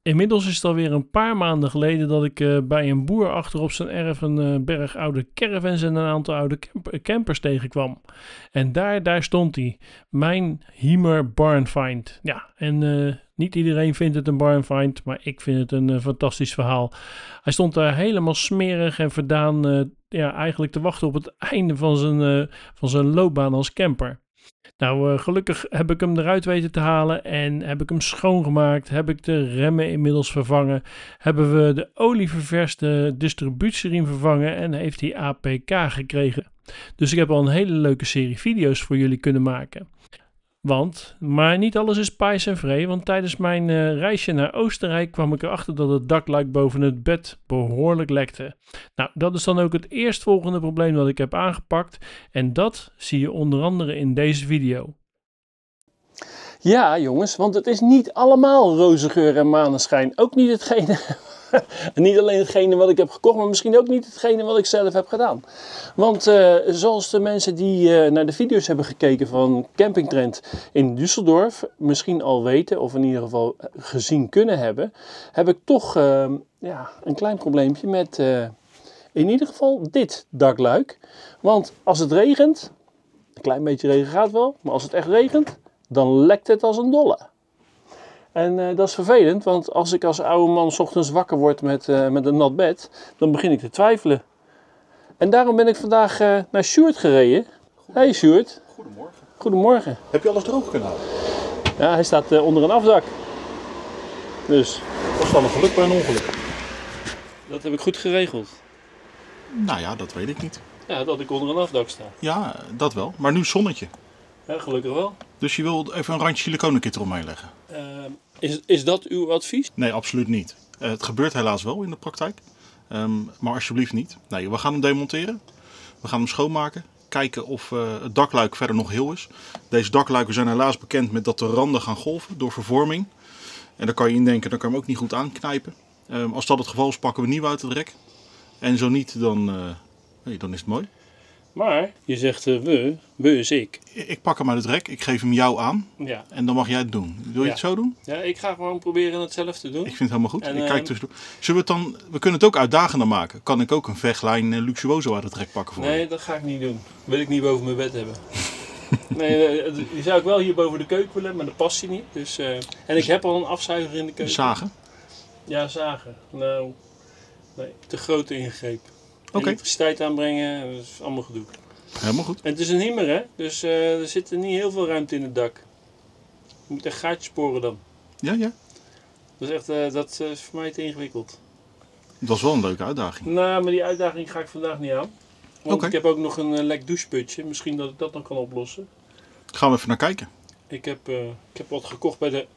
Inmiddels is het alweer een paar maanden geleden dat ik bij een boer achter op zijn erf een berg oude caravans en een aantal oude campers tegenkwam. En daar stond hij, mijn Hymer Barnfind. Ja, en niet iedereen vindt het een barnfind, maar ik vind het een fantastisch verhaal. Hij stond daar helemaal smerig en verdaan, eigenlijk te wachten op het einde van zijn loopbaan als camper. Nou, gelukkig heb ik hem eruit weten te halen en heb ik hem schoongemaakt. Heb ik de remmen inmiddels vervangen. Hebben we de olie ververst, de distributieriem vervangen en heeft hij APK gekregen. Dus ik heb al een hele leuke serie video's voor jullie kunnen maken. Maar niet alles is pais en vree, want tijdens mijn reisje naar Oostenrijk kwam ik erachter dat het dakluik boven het bed behoorlijk lekte. Nou, dat is dan ook het eerstvolgende probleem dat ik heb aangepakt en dat zie je onder andere in deze video. Ja jongens, want het is niet allemaal roze geur en maneschijn. Ook niet hetgene, niet alleen hetgene wat ik heb gekocht, maar misschien ook niet hetgene wat ik zelf heb gedaan. Want zoals de mensen die naar de video's hebben gekeken van Camping Trend in Düsseldorf misschien al weten, of in ieder geval gezien kunnen hebben, heb ik toch een klein probleempje met in ieder geval dit dakluik. Want als het regent, een klein beetje regen gaat wel, maar als het echt regent, dan lekt het als een dolle. En dat is vervelend, want als ik als oude man 's ochtends wakker word met een nat bed, dan begin ik te twijfelen. En daarom ben ik vandaag naar Sjoerd gereden. Hey Sjoerd. Goedemorgen. Goedemorgen. Heb je alles droog kunnen houden? Ja, hij staat onder een afdak. Dus. Of is dan een geluk bij een ongeluk? Dat heb ik goed geregeld. Nou ja, dat weet ik niet. Ja, dat ik onder een afdak sta. Ja, dat wel. Maar nu zonnetje. Ja, gelukkig wel. Dus je wil even een randje siliconekit eromheen leggen? Is dat uw advies? Nee, absoluut niet. Het gebeurt helaas wel in de praktijk. Maar alsjeblieft niet. Nee, we gaan hem demonteren. We gaan hem schoonmaken. Kijken of het dakluik verder nog heel is. Deze dakluiken zijn helaas bekend met dat de randen gaan golven door vervorming. En daar kan je indenken, dan kan je hem ook niet goed aanknijpen. Als dat het geval is, pakken we nieuw uit het rek. En zo niet, dan is het mooi. Maar je zegt we is ik. Ik pak hem uit het rek, ik geef hem jou aan. Ja. En dan mag jij het doen. Wil je het zo doen? Ja, ik ga gewoon proberen het zelf te doen. Ik vind het helemaal goed. En, ik kijk tussendoor. Zullen we het dan, we kunnen het ook uitdagender maken. Kan ik ook een vechtlijn Luxuoso uit het rek pakken voor Nee, je? dat ga ik niet doen. Wil ik niet boven mijn bed hebben. Nee, die zou ik wel hier boven de keuken willen, maar dat past hij niet. Dus, en ik heb al een afzuiger in de keuken. Zagen? Ja, zagen. Nou, nee, te grote ingreep. Oké. Elektriciteit aanbrengen, dat is allemaal gedoe. Helemaal goed. En het is een Hymer, hè? Dus er zit niet heel veel ruimte in het dak. Je moet echt gaatjes boren dan. Ja, ja. Dat is echt, dat is voor mij te ingewikkeld. Dat is wel een leuke uitdaging. Nou, maar die uitdaging ga ik vandaag niet aan. Want Oké. ik heb ook nog een lek doucheputje. Misschien dat ik dat nog kan oplossen. Gaan we even naar kijken. Ik heb wat gekocht bij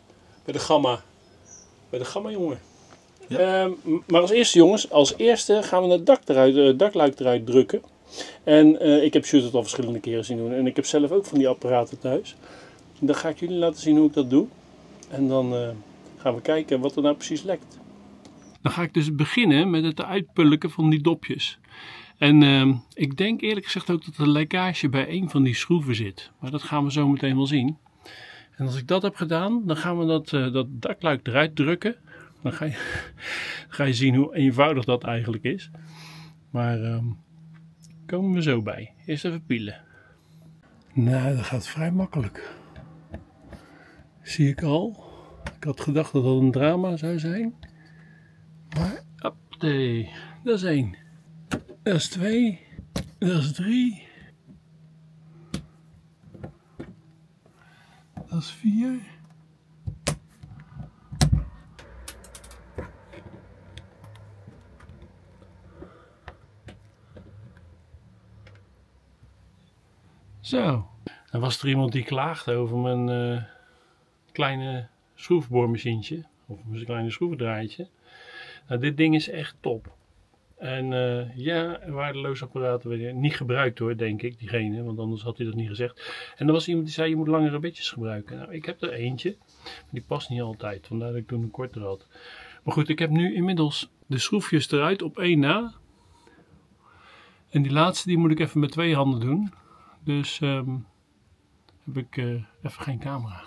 de Gamma. Bij de Gamma, jongen. Ja. Maar als eerste gaan we het dakluik eruit drukken. En ik heb Sjoerd het al verschillende keren zien doen. En ik heb zelf ook van die apparaten thuis. Dan ga ik jullie laten zien hoe ik dat doe. En dan gaan we kijken wat er nou precies lekt. Dan ga ik dus beginnen met het uitpulken van die dopjes. En ik denk eerlijk gezegd ook dat er lekkage bij een van die schroeven zit. Maar dat gaan we zo meteen wel zien. En als ik dat heb gedaan, dan gaan we dat dakluik eruit drukken. Dan ga je zien hoe eenvoudig dat eigenlijk is. Maar komen we zo bij. Eerst even pielen. Nou, dat gaat vrij makkelijk. Zie ik al. Ik had gedacht dat dat een drama zou zijn. Maar, nee, dat is 1. Dat is 2. Dat is 3. Dat is 4. Zo. Dan was er iemand die klaagde over mijn kleine schroefboormachientje. Of mijn kleine schroevendraadje. Nou, dit ding is echt top. En ja, een waardeloos apparaat. Niet gebruikt hoor, denk ik, diegene. Want anders had hij dat niet gezegd. En er was iemand die zei, je moet langere bedjes gebruiken. Nou, ik heb er eentje. Maar die past niet altijd. Vandaar dat ik toen een kortere had. Maar goed, ik heb nu inmiddels de schroefjes eruit op 1 na. En die laatste die moet ik even met 2 handen doen. Dus heb ik even geen camera.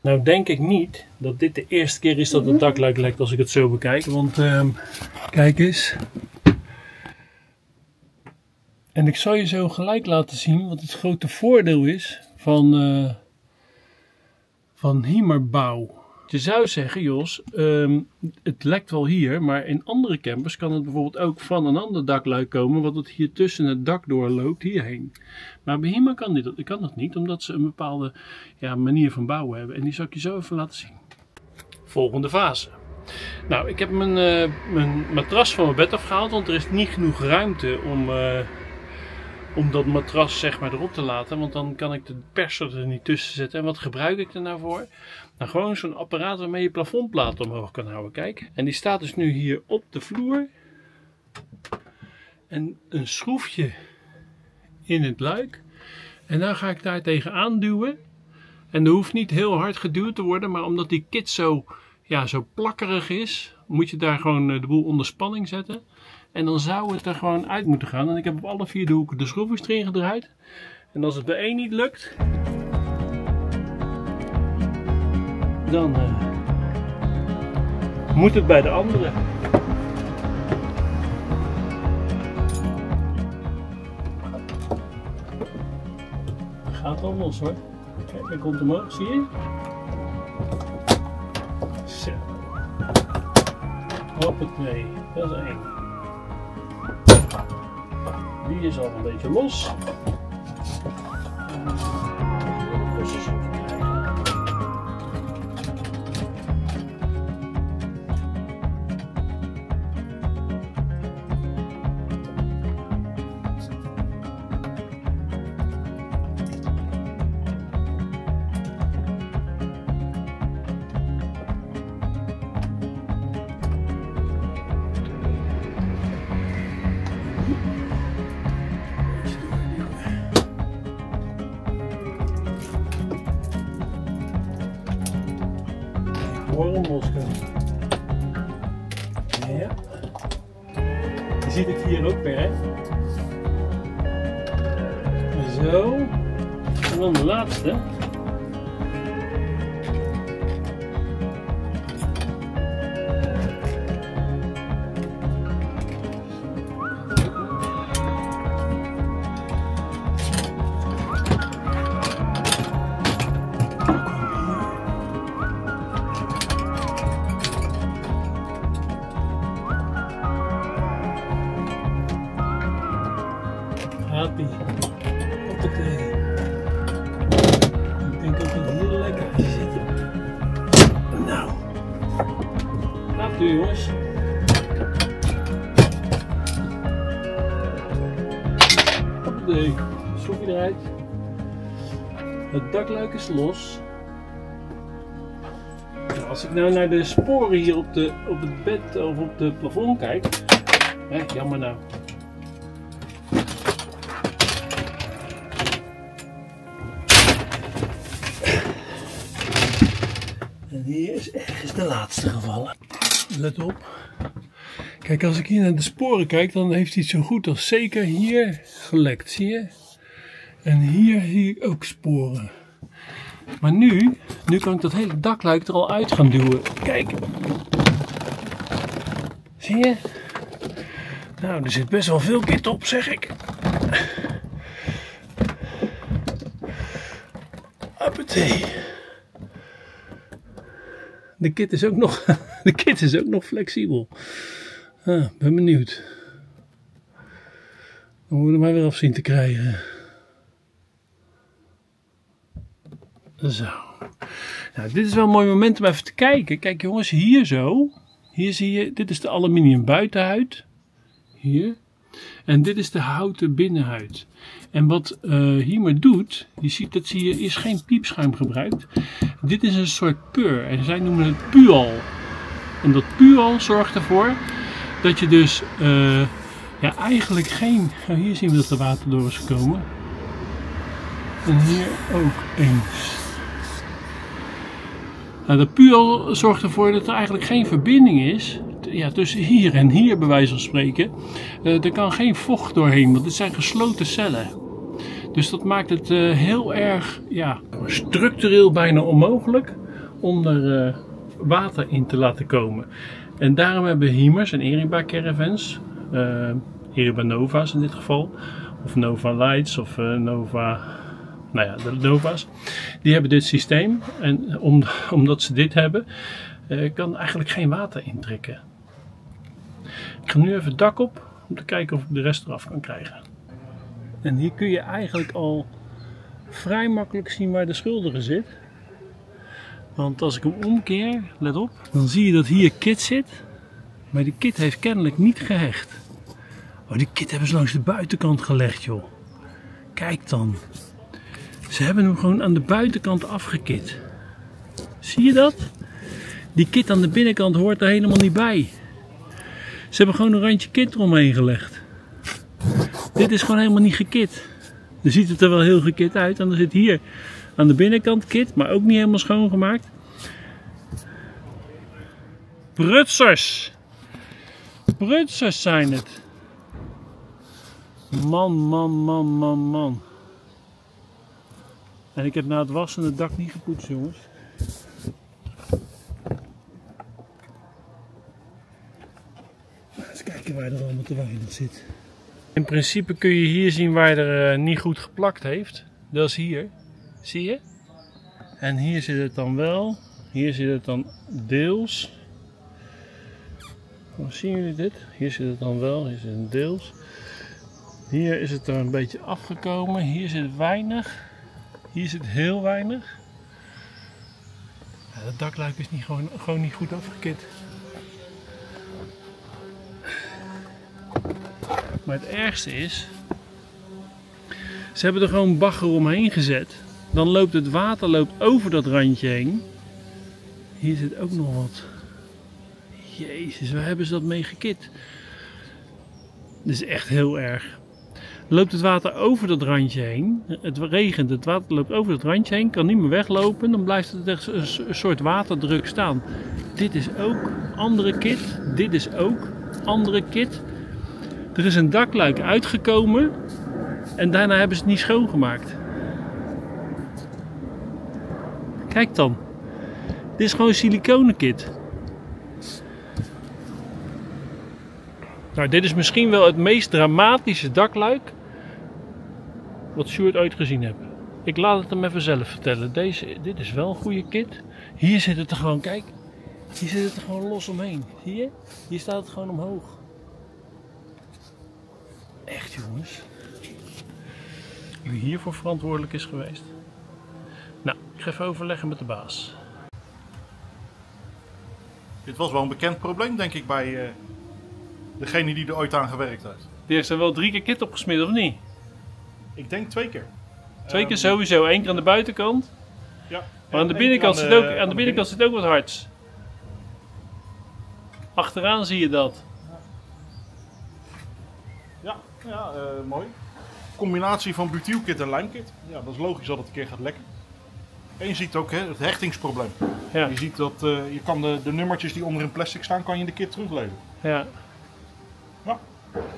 Nou denk ik niet dat dit de eerste keer is dat het dakluik lekt als ik het zo bekijk. Want kijk eens. En ik zal je zo gelijk laten zien wat het grote voordeel is van Hymerbouw. Je zou zeggen, Jos, het lekt wel hier, maar in andere campers kan het bijvoorbeeld ook van een ander dakluik komen, wat het hier tussen het dak doorloopt hierheen. Maar bij Hymer kan dat niet, omdat ze een bepaalde manier van bouwen hebben. En die zal ik je zo even laten zien. Volgende fase. Nou, ik heb mijn matras van mijn bed afgehaald, want er is niet genoeg ruimte om dat matras zeg maar erop te laten, want dan kan ik de perser er niet tussen zetten. En wat gebruik ik er nou voor? Nou, gewoon zo'n apparaat waarmee je plafondplaten omhoog kan houden, kijk. En die staat dus nu hier op de vloer. En een schroefje in het luik. En dan ga ik daar tegenaan duwen. En er hoeft niet heel hard geduwd te worden, maar omdat die kit zo plakkerig is, moet je daar gewoon de boel onder spanning zetten. En dan zou het er gewoon uit moeten gaan. En ik heb op alle 4 de hoeken de schroefjes erin gedraaid. En als het bij één niet lukt, dan moet het bij de andere. Gaat al los hoor. Kijk, hij komt omhoog, zie je? Zo. Hoppatee, dat is 1. Die is al een beetje los. Waarom loskomen? Ja. Je ziet het hier ook weer, hè? Zo. En dan de laatste. Happy. Hoppatee. Ik denk ook dat het heel lekker is zitten. Nou. Gaat u jongens. Hoppatee. Schroefje eruit. Het dakluik is los. Nou, als ik nou naar de sporen hier op het bed of op het plafond kijk. Jammer nou. En hier is ergens de laatste gevallen. Let op. Kijk, als ik hier naar de sporen kijk, dan heeft hij het zo goed als zeker hier gelekt, zie je? En hier zie ik ook sporen. Maar nu kan ik dat hele dakluik er al uit gaan duwen. Kijk. Zie je? Nou, er zit best wel veel kit op, zeg ik. Hoppatee. De kit is ook nog flexibel. Ben benieuwd. Dan moeten we hem weer af zien te krijgen. Zo. Nou, dit is wel een mooi moment om even te kijken. Kijk jongens, hier zo. Hier zie je, dit is de aluminium buitenhuid. Hier. En dit is de houten binnenhuid. En wat Hymer doet, dat zie je, is geen piepschuim gebruikt. Dit is een soort pur. En zij noemen het pual. En dat pual zorgt ervoor dat je dus eigenlijk geen... Nou, hier zien we dat er water door is gekomen. En hier ook eens. Nou, dat pual zorgt ervoor dat er eigenlijk geen verbinding is tussen hier en hier, bij wijze van spreken. Er kan geen vocht doorheen, want het zijn gesloten cellen. Dus dat maakt het heel erg structureel bijna onmogelijk om er water in te laten komen. En daarom hebben Hymers en Eriba caravans, Eriba Nova's in dit geval, of Nova Lights of Nova, nou ja, de Nova's, die hebben dit systeem. En omdat ze dit hebben, kan eigenlijk geen water intrekken. Ik ga nu even het dak op om te kijken of ik de rest eraf kan krijgen. En hier kun je eigenlijk al vrij makkelijk zien waar de schuldige zit. Want als ik hem omkeer, let op, dan zie je dat hier kit zit. Maar die kit heeft kennelijk niet gehecht. Oh, die kit hebben ze langs de buitenkant gelegd, joh. Kijk dan. Ze hebben hem gewoon aan de buitenkant afgekit. Zie je dat? Die kit aan de binnenkant hoort er helemaal niet bij. Ze hebben gewoon een randje kit eromheen gelegd. Dit is gewoon helemaal niet gekit. Dan ziet het er wel heel gekit uit. En dan zit hier aan de binnenkant kit, maar ook niet helemaal schoongemaakt. Prutsers! Prutsers zijn het. Man. En ik heb na het wassen het dak niet gepoetst, jongens. Eens kijken waar er allemaal te weinig zit. In principe kun je hier zien waar er niet goed geplakt heeft. Dat is hier. Zie je? En hier zit het dan wel. Hier zit het dan deels. Zien jullie dit? Hier zit het dan wel. Hier zit het deels. Hier is het er een beetje afgekomen. Hier zit het weinig. Hier zit heel weinig. Ja, het dakluik is gewoon niet goed afgekit. Maar het ergste is, ze hebben er gewoon bagger omheen gezet. Dan loopt het water over dat randje heen. Hier zit ook nog wat. Jezus, waar hebben ze dat mee gekit? Dit is echt heel erg. Loopt het water over dat randje heen. Het regent, het water loopt over dat randje heen. Kan niet meer weglopen. Dan blijft het echt een soort waterdruk staan. Dit is ook andere kit. Dit is ook andere kit. Er is een dakluik uitgekomen. En daarna hebben ze het niet schoongemaakt. Kijk dan. Dit is gewoon siliconen kit. Nou, dit is misschien wel het meest dramatische dakluik wat Sjoerd ooit gezien heeft. Ik laat het hem even zelf vertellen. Dit is wel een goede kit. Hier zit het er gewoon, kijk. Hier zit het er gewoon los omheen. Zie je? Hier staat het gewoon omhoog. Echt, jongens. Wie hiervoor verantwoordelijk is geweest. Nou, ik ga even overleggen met de baas. Dit was wel een bekend probleem, denk ik, bij degene die er ooit aan gewerkt heeft. Die heeft er wel 3 keer kit opgesmeerd, of niet? Ik denk 2 keer. 2 keer sowieso. 1 keer aan de buitenkant. Ja. Maar aan de binnenkant zit ook wat hards. Achteraan zie je dat. Ja, mooi. Combinatie van butylkit en lijmkit. Ja, dat is logisch dat het een keer gaat lekken. En je ziet ook het hechtingsprobleem. Ja. Je ziet dat je kan de nummertjes die onder in plastic staan, kan je in de kit terugleveren. Ja. Ja.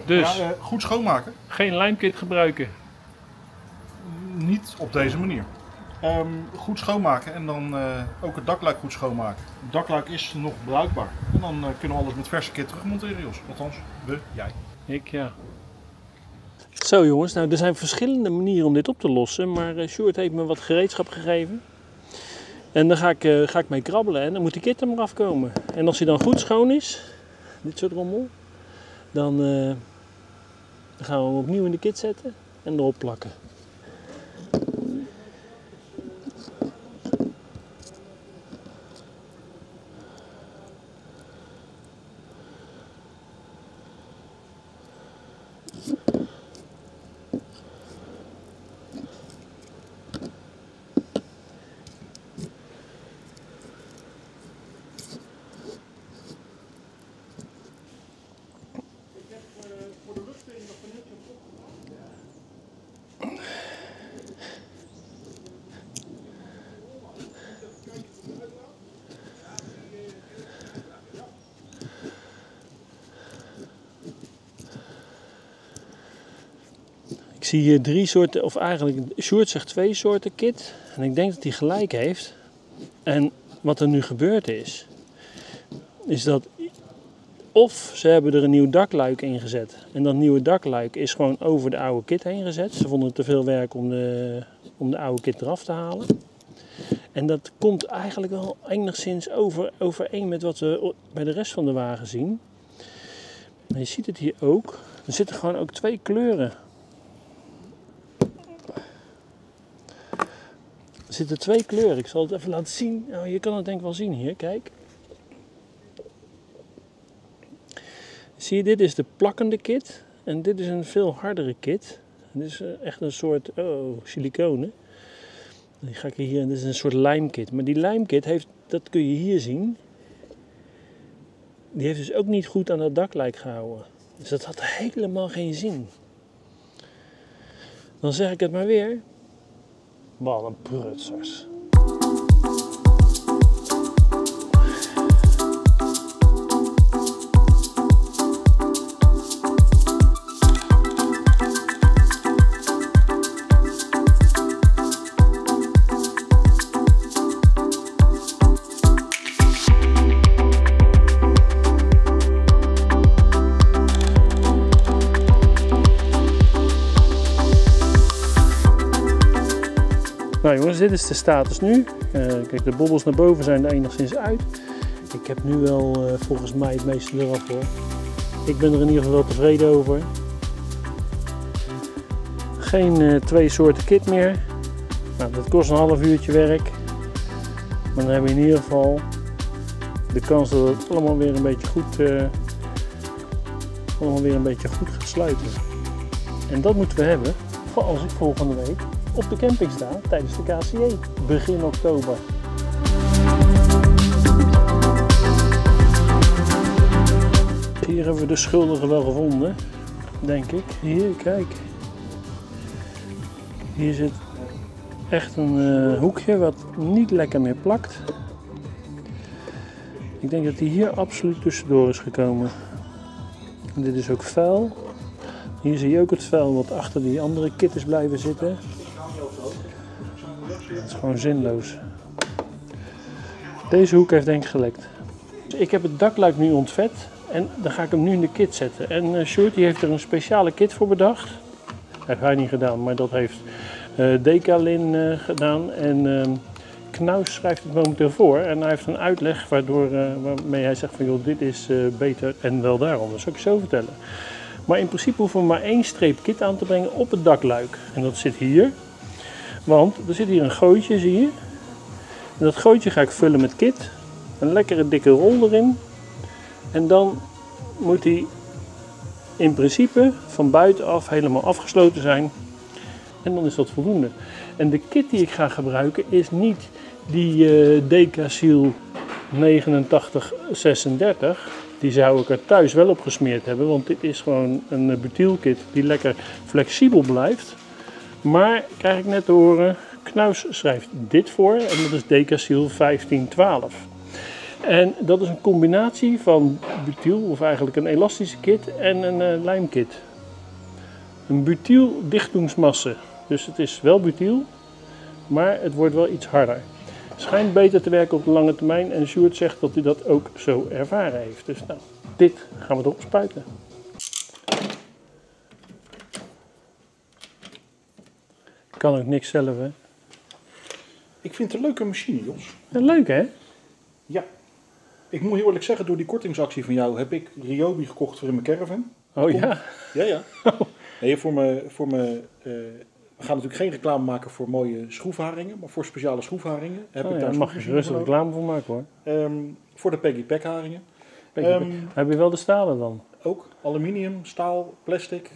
Dus Ja, goed schoonmaken. geen lijmkit gebruiken. Niet op deze manier. Goed schoonmaken en dan ook het dakluik goed schoonmaken. Het dakluik is nog bruikbaar. En dan kunnen we alles met verse kit terugmonteren, Jos. Althans, jij. Ja. Zo jongens, nou er zijn verschillende manieren om dit op te lossen. Maar Sjoerd heeft me wat gereedschap gegeven. En daar ga ik mee krabbelen en dan moet die kit er maar afkomen. En als hij dan goed schoon is, dit soort rommel, dan gaan we hem opnieuw in de kit zetten en erop plakken. Ik zie hier 3 soorten, of eigenlijk Sjoerd zegt 2 soorten kit. En ik denk dat hij gelijk heeft. En wat er nu gebeurd is dat of ze hebben er een nieuw dakluik in gezet. En dat nieuwe dakluik is gewoon over de oude kit heen gezet. Ze vonden het te veel werk om de oude kit eraf te halen. En dat komt eigenlijk wel enigszins overeen met wat we bij de rest van de wagen zien. En je ziet het hier ook. Er zitten gewoon ook 2 kleuren. Er zitten 2 kleuren. Ik zal het even laten zien. Nou, je kan het denk ik wel zien hier. Kijk. Zie je, dit is de plakkende kit. En dit is een veel hardere kit. Dit is echt een soort siliconen. Die ga ik hier, dit is een soort lijmkit. Maar die lijmkit heeft, dat kun je hier zien. Die heeft dus ook niet goed aan dat dakluik gehouden. Dus dat had helemaal geen zin. Dan zeg ik het maar weer. Wat een prutsers. Nou jongens, dit is de status nu. Kijk, de bobbels naar boven zijn er enigszins uit. Ik heb nu wel volgens mij het meeste eraf hoor. Ik ben er in ieder geval wel tevreden over. Geen 2 soorten kit meer. Nou, dat kost een half uurtje werk. Maar dan hebben we in ieder geval de kans dat het allemaal weer een beetje goed gaat sluiten. En dat moeten we hebben voor als ik volgende week op de camping sta tijdens de KCJ, begin oktober. Hier hebben we de schuldige wel gevonden, denk ik. Hier, kijk. Hier zit echt een hoekje wat niet lekker meer plakt. Ik denk dat hij hier absoluut tussendoor is gekomen. En dit is ook vuil. Hier zie je ook het vuil wat achter die andere kit is blijven zitten. Het is gewoon zinloos. Deze hoek heeft denk ik gelekt. Ik heb het dakluik nu ontvet en dan ga ik hem nu in de kit zetten. En Sjoerd die heeft er een speciale kit voor bedacht. Dat heeft hij niet gedaan, maar dat heeft Decalin gedaan. En Knaus schrijft het momenteel voor. En hij heeft een uitleg waarmee hij zegt van joh, dit is beter en wel daarom. Dat zal ik je zo vertellen. Maar in principe hoeven we maar 1 streep kit aan te brengen op het dakluik. En dat zit hier. Want er zit hier een gootje, zie je. En dat gootje ga ik vullen met kit. Een lekkere dikke rol erin. En dan moet hij in principe van buitenaf helemaal afgesloten zijn. En dan is dat voldoende. En de kit die ik ga gebruiken is niet die Decasil 8936. Die zou ik er thuis wel op gesmeerd hebben. Want dit is gewoon een butylkit die lekker flexibel blijft. Maar krijg ik net te horen, Knaus schrijft dit voor en dat is Decasil 1512. En dat is een combinatie van butyl, of eigenlijk een elastische kit en een lijmkit. Een butyl dichtdoensmasse. Dus het is wel butyl, maar het wordt wel iets harder. Het schijnt beter te werken op de lange termijn en Sjoerd zegt dat hij dat ook zo ervaren heeft. Dus nou, dit gaan we erop spuiten. Kan ook niks zelf, hè? Ik vind het een leuke machine, Jos. Ja, leuk, hè? Ja. Ik moet heel eerlijk zeggen, door die kortingsactie van jou heb ik Ryobi gekocht voor in mijn caravan. Oh ja? Ja. Nee, we gaan natuurlijk geen reclame maken voor mooie schroefharingen, maar voor speciale schroefharingen heb ik daar mag je rustig reclame voor maken, hoor. Voor de Peggy Pack haringen. Heb je wel de stalen dan? Ook aluminium, staal, plastic.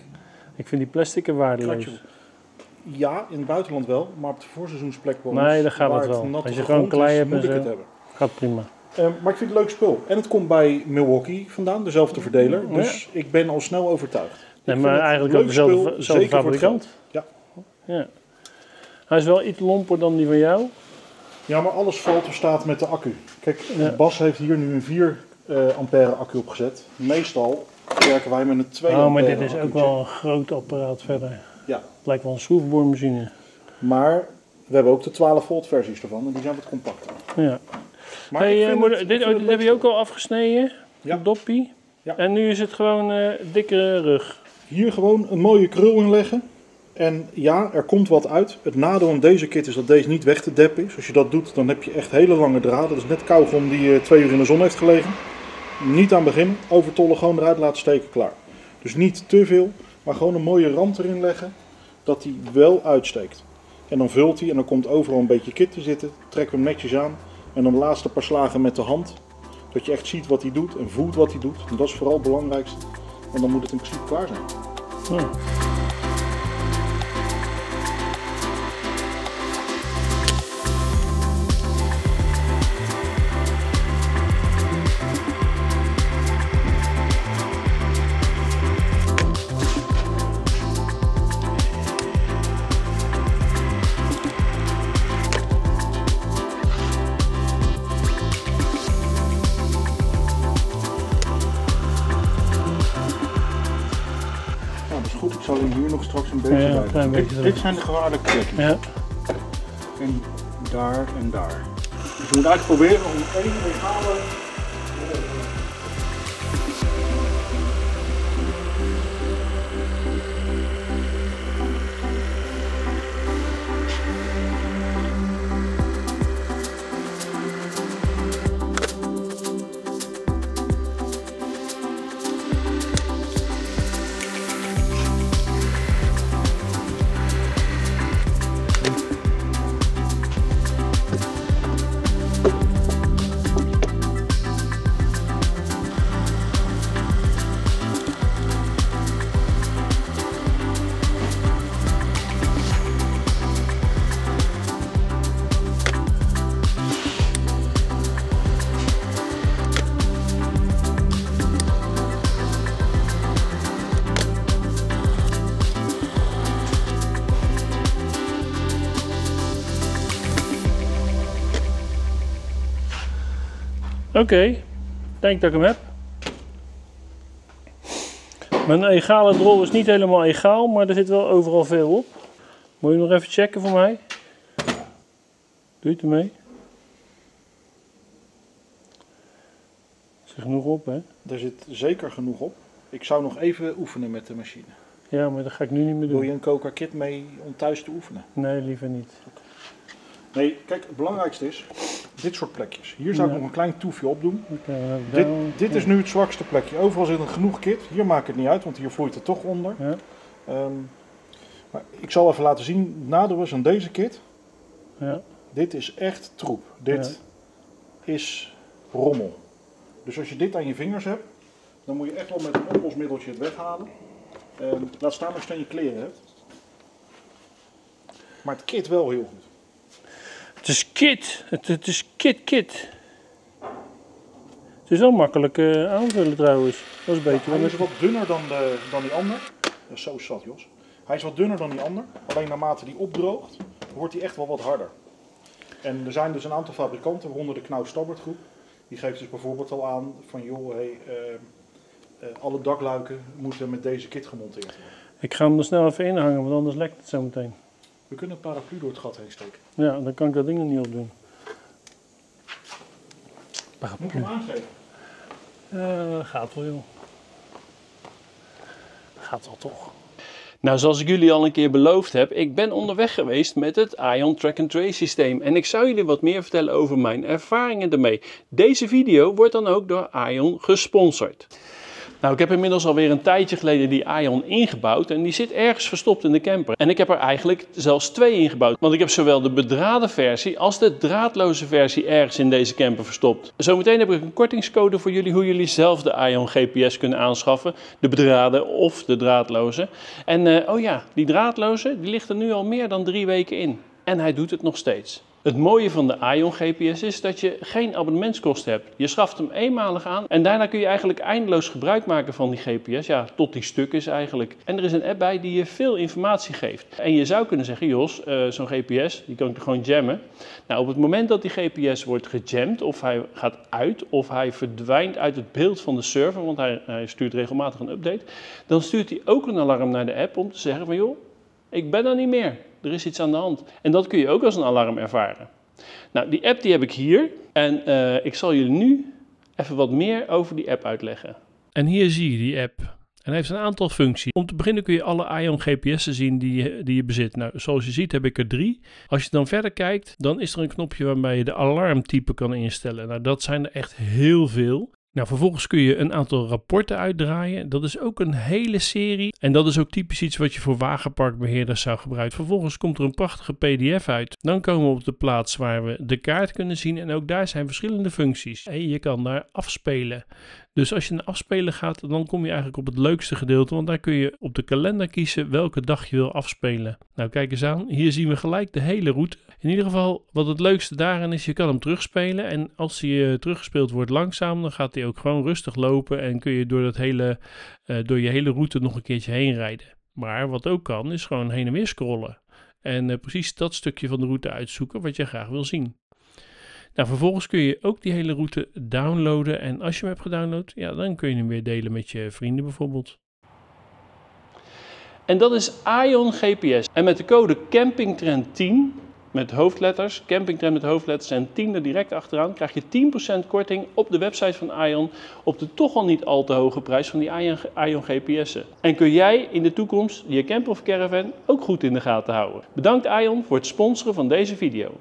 Ik vind die plastic waardeloos. Ja, in het buitenland wel, maar op de voorseizoensplek wel. Nee, dan gaat het wel. Als je gewoon klei hebt en zo, gaat prima. Maar ik vind het een leuk spul. En het komt bij Milwaukee vandaan, dezelfde verdeler. Dus ik ben al snel overtuigd. Nee, maar eigenlijk ook dezelfde fabrikant. Ja. Hij is wel iets lomper dan die van jou. Ja, maar alles valt of staat met de accu. Kijk, Bas heeft hier nu een 4 ampère accu opgezet. Meestal werken wij met een 2 ampère maar dit is accu'tje. ook wel een groot apparaat verder. Ja. Het lijkt wel een schroefboormachine. Maar we hebben ook de 12 volt versies ervan en die zijn wat compacter. Ja. Maar Hey, ik vind moeder, het- dit ik vind het heb je leuk. ook al afgesneden? Ja. De doppie? Ja. En nu is het gewoon dikke rug. Hier gewoon een mooie krul in leggen. En ja, er komt wat uit. Het nadeel aan deze kit is dat deze niet weg te deppen is. Als je dat doet, dan heb je echt hele lange draden. Dat is net kauwgom die 2 uur in de zon heeft gelegen. Niet aan beginnen. Overtollen, gewoon eruit laten steken, klaar. Dus niet te veel, maar gewoon een mooie rand erin leggen. Dat die wel uitsteekt. En dan vult hij en dan komt overal een beetje kit te zitten. Trekken we hem netjes aan. En dan de laatste paar slagen met de hand. Dat je echt ziet wat hij doet en voelt wat hij doet. En dat is vooral het belangrijkste. En dan moet het in principe klaar zijn. Ja. Nou, dat is goed. Ik zal hier nog straks een beetje Ja, bij. een klein beetje Dit zijn de gevaarlijke plekjes. Ja. En daar en daar. Dus je moet eigenlijk proberen om één egale... Oké, ik denk dat ik hem heb. Mijn egale drol is niet helemaal egaal, maar er zit wel overal veel op. Moet je nog even checken voor mij? Doe je het ermee? Er zit genoeg op, hè? Er zit zeker genoeg op. Ik zou nog even oefenen met de machine. Ja, maar dat ga ik nu niet meer Wil doen. je een Coca kit mee om thuis te oefenen? Nee, liever niet. Nee, kijk, het belangrijkste is dit soort plekjes. Hier zou ik Ja. nog een klein toefje op doen. Oké, Dit is nu het zwakste plekje. Overal zit een genoeg kit. Hier maakt het niet uit, want hier vloeit het toch onder. Ja. Maar ik zal even laten zien. Het nadeel is aan deze kit. Ja. Dit is echt troep. Dit is rommel. Dus als je dit aan je vingers hebt, dan moet je echt wel met een oplosmiddeltje het weghalen. Laat staan als je het aan je kleren hebt. Maar het kit wel heel goed. Het is kit. Het is kit. Het is wel makkelijk aanvullen trouwens. Dat is beter. Hij Want is wat dunner dan die ander. Dat is zo zat, Jos. Hij is wat dunner dan die ander. Alleen naarmate die opdroogt, wordt hij echt wel wat harder. En er zijn dus een aantal fabrikanten, waaronder de Knaus Tabbert groep. Die geeft dus bijvoorbeeld al aan van joh, alle dakluiken moeten met deze kit gemonteerd worden. ik ga hem er snel even inhangen, want anders lekt het zo meteen. We kunnen een paraplu door het gat heen steken. Ja, dan kan ik dat ding er niet op doen. Moet ik hem aangeven? Gaat wel, joh. Gaat wel toch. Nou, zoals ik jullie al een keer beloofd heb, ik ben onderweg geweest met het Ion Track-and-Trace systeem. En ik zou jullie wat meer vertellen over mijn ervaringen ermee. Deze video wordt dan ook door Ion gesponsord. Nou, ik heb inmiddels alweer een tijdje geleden die Ion ingebouwd en die zit ergens verstopt in de camper. En ik heb er eigenlijk zelfs 2 ingebouwd, want ik heb zowel de bedraden versie als de draadloze versie ergens in deze camper verstopt. Zometeen heb ik een kortingscode voor jullie hoe jullie zelf de Ion GPS kunnen aanschaffen, de bedraden of de draadloze. En oh ja, die draadloze die ligt er nu al meer dan 3 weken in en hij doet het nog steeds. Het mooie van de Ion GPS is dat je geen abonnementskosten hebt. Je schaft hem eenmalig aan en daarna kun je eigenlijk eindeloos gebruik maken van die GPS. Ja, tot die stuk is eigenlijk. En er is een app bij die je veel informatie geeft. En je zou kunnen zeggen, Jos, zo'n GPS, die kan ik er gewoon jammen. Nou, op het moment dat die GPS wordt gejamd, of hij gaat uit, of hij verdwijnt uit het beeld van de server, want hij stuurt regelmatig een update, dan stuurt hij ook een alarm naar de app om te zeggen van, joh, ik ben er niet meer. Er is iets aan de hand. En dat kun je ook als een alarm ervaren. Nou, die app die heb ik hier en ik zal jullie nu even wat meer over die app uitleggen. En hier zie je die app. En hij heeft een aantal functies. Om te beginnen kun je alle Ion GPS'en zien die je bezit. Nou, zoals je ziet heb ik er 3. Als je dan verder kijkt, dan is er een knopje waarbij je de alarmtype kan instellen. Nou, dat zijn er echt heel veel. Nou, vervolgens kun je een aantal rapporten uitdraaien. Dat is ook een hele serie. En dat is ook typisch iets wat je voor wagenparkbeheerders zou gebruiken. Vervolgens komt er een prachtige PDF uit. Dan komen we op de plaats waar we de kaart kunnen zien. En ook daar zijn verschillende functies. En je kan daar afspelen. Dus als je naar afspelen gaat, dan kom je eigenlijk op het leukste gedeelte. Want daar kun je op de kalender kiezen welke dag je wil afspelen. Nou, kijk eens aan. Hier zien we gelijk de hele route. In ieder geval, wat het leukste daarin is, je kan hem terugspelen. En als hij teruggespeeld wordt langzaam, dan gaat hij ook gewoon rustig lopen. En kun je door je hele route nog een keertje heen rijden. Maar wat ook kan, is gewoon heen en weer scrollen. En precies dat stukje van de route uitzoeken wat je graag wil zien. Nou, vervolgens kun je ook die hele route downloaden. En als je hem hebt gedownload, ja, dan kun je hem weer delen met je vrienden bijvoorbeeld. En dat is Ion GPS. En met de code CampingTrend10 met hoofdletters, CampingTrend met hoofdletters en 10 er direct achteraan, krijg je 10% korting op de website van Ion op de toch al niet al te hoge prijs van die Ion GPS'en. En kun jij in de toekomst je camper of caravan ook goed in de gaten houden. Bedankt Ion voor het sponsoren van deze video.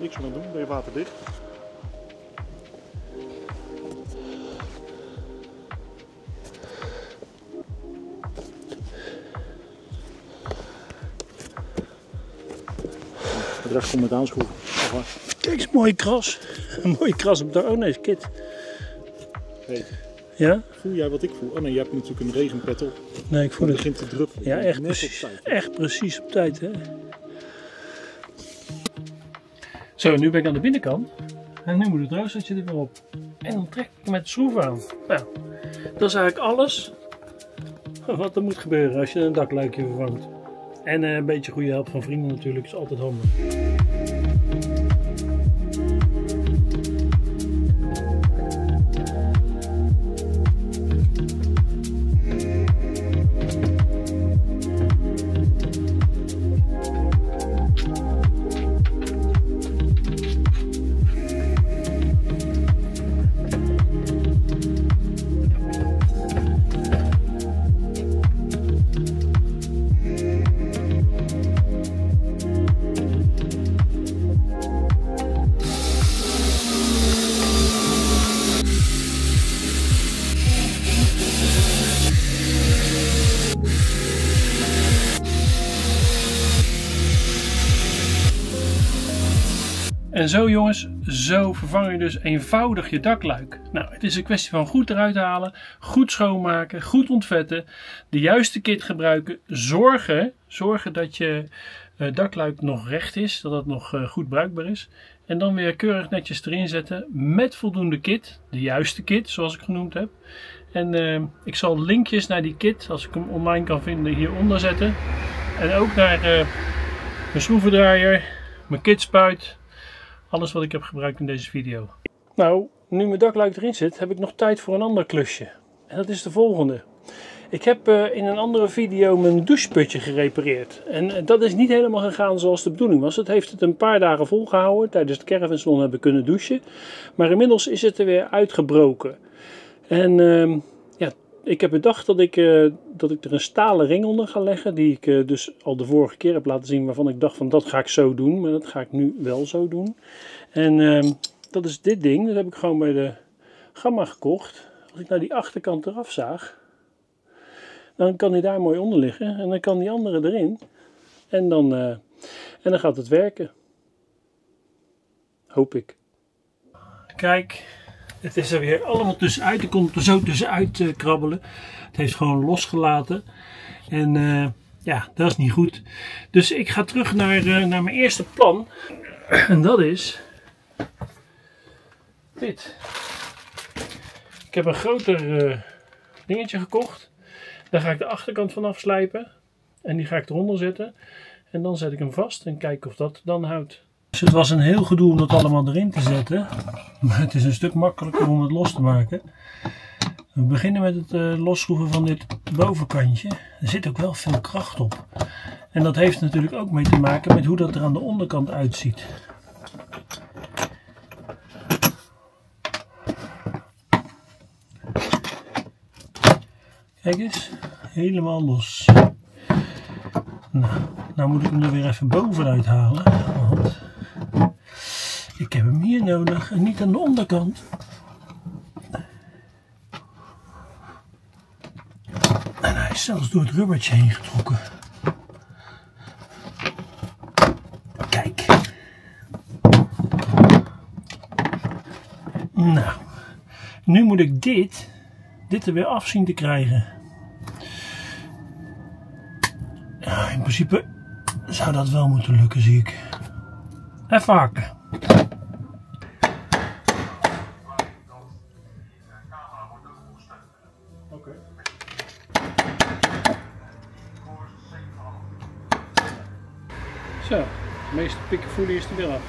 Niks meer aan doen, ben je waterdicht. De rest komt met aanschroeven. Kijk eens, mooie kras. Een mooie kras op de... Oh nee, kit. Hey, Ja? voel jij wat ik voel? Oh nee, je hebt natuurlijk een regenpet op. Nee, ik voel Het het. begint te druppen. Ja, echt net precies, op tijd. echt precies op tijd, hè? Zo, nu ben ik aan de binnenkant. En nu moet het roostertje er weer op. En dan trek ik met de schroef aan. Nou, dat is eigenlijk alles wat er moet gebeuren als je een dakluikje vervangt. En een beetje goede help van vrienden natuurlijk, is altijd handig. En zo jongens, zo vervang je dus eenvoudig je dakluik. Nou, het is een kwestie van goed eruit halen, goed schoonmaken, goed ontvetten, de juiste kit gebruiken, zorgen dat je dakluik nog recht is, dat het nog goed bruikbaar is. En dan weer keurig netjes erin zetten met voldoende kit, de juiste kit zoals ik genoemd heb. En ik zal linkjes naar die kit, als ik hem online kan vinden, hieronder zetten. En ook naar mijn schroevendraaier, mijn kitspuit. Alles wat ik heb gebruikt in deze video. Nou, nu mijn dakluik erin zit, heb ik nog tijd voor een ander klusje. En dat is de volgende. Ik heb in een andere video mijn doucheputje gerepareerd. En dat is niet helemaal gegaan zoals de bedoeling was. Het heeft het een paar dagen volgehouden. Tijdens het caravansalon heb ik kunnen douchen. Maar inmiddels is het er weer uitgebroken. En ja, ik heb bedacht dat ik er een stalen ring onder ga leggen. Die ik dus al de vorige keer heb laten zien. Waarvan ik dacht van dat ga ik zo doen. Maar dat ga ik nu wel zo doen. En dat is dit ding. Dat heb ik gewoon bij de Gamma gekocht. Als ik nou die achterkant eraf zaag. Dan kan hij daar mooi onder liggen. En dan kan die andere erin. En dan gaat het werken. Hoop ik. Kijk. Het is er weer allemaal tussenuit. Ik kon het er zo tussenuit krabbelen. Het heeft gewoon losgelaten. En ja, dat is niet goed. Dus ik ga terug naar mijn eerste plan. En dat is dit. Ik heb een groter dingetje gekocht. Daar ga ik de achterkant van afslijpen. En die ga ik eronder zetten. En dan zet ik hem vast en kijk of dat dan houdt. Dus het was een heel gedoe om dat allemaal erin te zetten. Maar het is een stuk makkelijker om het los te maken. We beginnen met het losschroeven van dit bovenkantje. Er zit ook wel veel kracht op. En dat heeft natuurlijk ook mee te maken met hoe dat er aan de onderkant uitziet. Kijk eens, helemaal los. Nou moet ik hem er weer even bovenuit halen. Want ik heb hem hier nodig en niet aan de onderkant. En hij is zelfs door het rubbertje heen getrokken. Kijk. Nou, nu moet ik dit er weer af zien te krijgen. Ja, in principe zou dat wel moeten lukken, zie ik. Even hakken. Zo, de meeste pikkenfoelie is er weer af.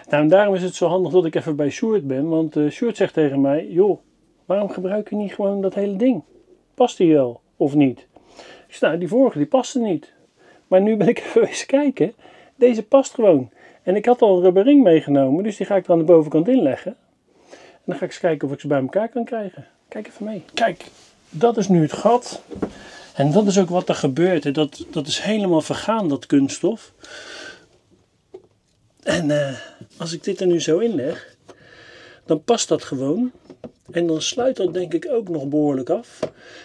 Nou, en daarom is het zo handig dat ik even bij Sjoerd ben. Want Sjoerd zegt tegen mij, joh, waarom gebruik je niet gewoon dat hele ding? Past die wel, of niet? Ik zei, nou, die vorige die paste niet. Maar nu ben ik even eens kijken. Deze past gewoon. En ik had al een rubbering meegenomen, dus die ga ik er aan de bovenkant inleggen. En dan ga ik eens kijken of ik ze bij elkaar kan krijgen. Kijk even mee. Kijk, dat is nu het gat. En dat is ook wat er gebeurt. Hè. Dat is helemaal vergaan, dat kunststof. En als ik dit er nu zo inleg, dan past dat gewoon. En dan sluit dat denk ik ook nog behoorlijk af.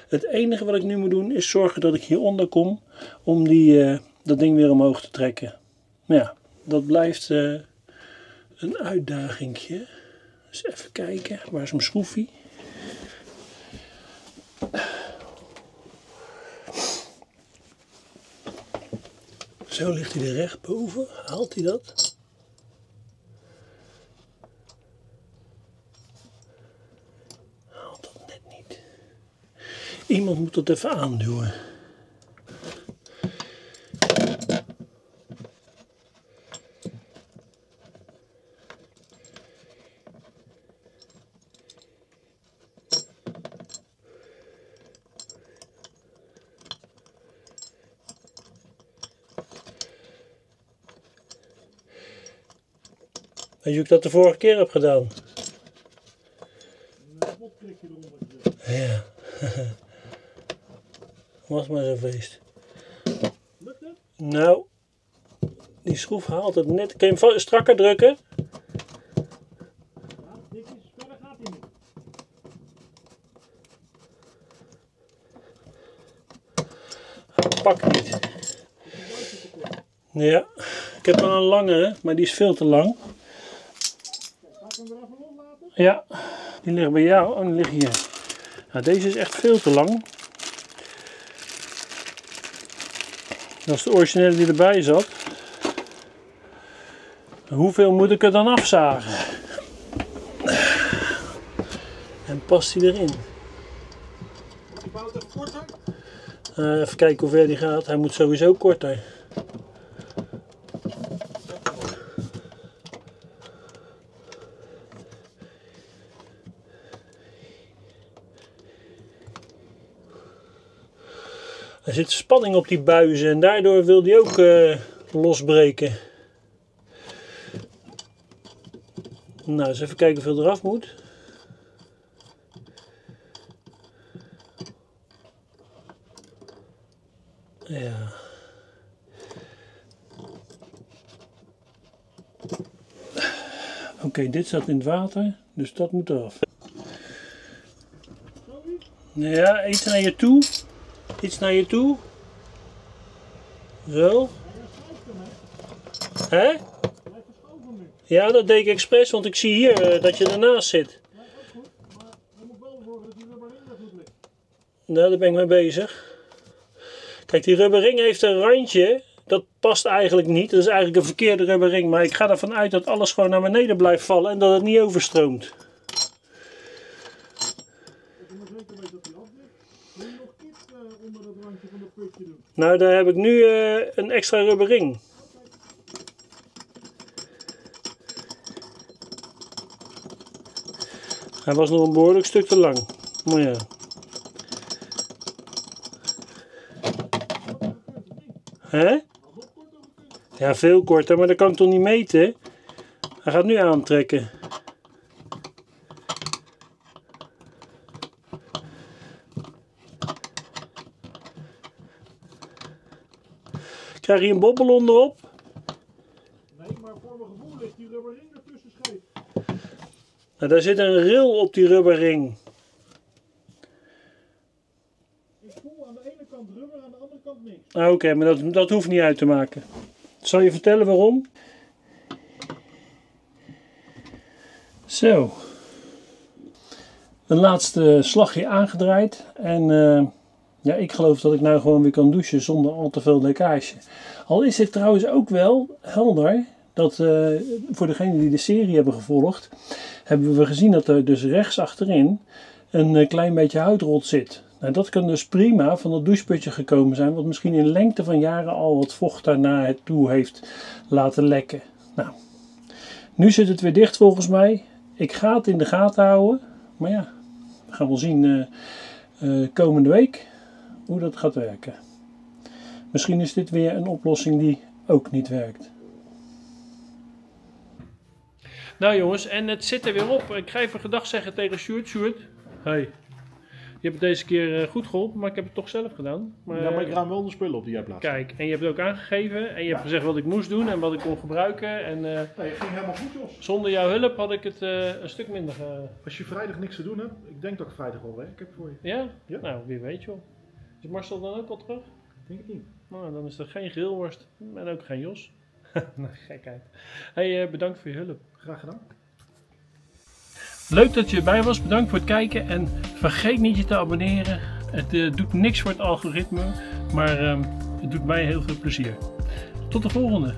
Het enige wat ik nu moet doen is zorgen dat ik hieronder kom om dat ding weer omhoog te trekken. Nou ja, dat blijft een uitdagingje. Dus even kijken, waar is mijn schroefje? Zo ligt hij er recht boven. Haalt hij dat? Haalt dat net niet. Iemand moet dat even aanduwen. Weet je hoe ik dat de vorige keer heb gedaan? Ja. Was maar zo'n feest. Nou, die schroef haalt het net. Kun je hem strakker drukken? Pak niet. Ja, ik heb wel een langere, maar die is veel te lang. Ja, die ligt bij jou. Oh, die ligt hier. Nou, deze is echt veel te lang. Dat is de originele die erbij zat. Hoeveel moet ik er dan afzagen? En past die erin? Even kijken hoe ver die gaat. Hij moet sowieso korter. Er zit spanning op die buizen en daardoor wil die ook losbreken. Nou, eens even kijken hoeveel eraf moet. Ja. Oké, dit zat in het water, dus dat moet eraf. Ja, iets naar je toe. Iets naar je toe. Zo. Hè? Ja, dat deed ik expres, want ik zie hier dat je ernaast zit. Nou, daar ben ik mee bezig. Kijk, die rubberring heeft een randje. Dat past eigenlijk niet. Dat is eigenlijk een verkeerde rubberring. Maar ik ga ervan uit dat alles gewoon naar beneden blijft vallen en dat het niet overstroomt. Nou, daar heb ik nu een extra rubberring. Hij was nog een behoorlijk stuk te lang. Maar ja. Hè? Ja, veel korter, maar dat kan ik toch niet meten? Hij gaat nu aantrekken. Krijg je een bobbelon erop? Nee, maar voor mijn gevoel ligt die rubberring ertussen scheef. Nou, daar zit een ril op die rubberring. Ik voel aan de ene kant rubber, aan de andere kant niks. Oké, maar dat hoeft niet uit te maken. Ik zal je vertellen waarom. Zo. Een laatste slagje aangedraaid. En ja, ik geloof dat ik nou gewoon weer kan douchen zonder al te veel lekkage. Al is het trouwens ook wel helder dat voor degenen die de serie hebben gevolgd, hebben we gezien dat er dus rechts achterin een klein beetje houtrot zit. Nou, dat kan dus prima van dat doucheputje gekomen zijn, wat misschien in lengte van jaren al wat vocht daarna toe heeft laten lekken. Nou, nu zit het weer dicht volgens mij. Ik ga het in de gaten houden, maar ja, we gaan wel zien komende week hoe dat gaat werken. Misschien is dit weer een oplossing die ook niet werkt. Nou jongens, en het zit er weer op. Ik ga even gedag zeggen tegen Sjoerd. Sjoerd, hey. Je hebt het deze keer goed geholpen, maar ik heb het toch zelf gedaan. Maar, Ja, maar ik ruim wel de spullen op die jij plaatst. Kijk, en je hebt het ook aangegeven en je hebt gezegd wat ik moest doen en wat ik kon gebruiken. En Nee, het ging helemaal goed, Jos. zonder jouw hulp had ik het een stuk minder. Als je vrijdag niks te doen hebt, ik denk dat ik vrijdag wel werk heb voor je. Ja? Ja. Nou, wie weet joh. Is Marcel dan ook al terug? Denk ik niet. Nou, dan is er geen grillworst en ook geen Jos. Nou, gekheid. Hey, bedankt voor je hulp. Graag gedaan. Leuk dat je erbij was. Bedankt voor het kijken. En vergeet niet je te abonneren. Het doet niks voor het algoritme. Maar het doet mij heel veel plezier. Tot de volgende.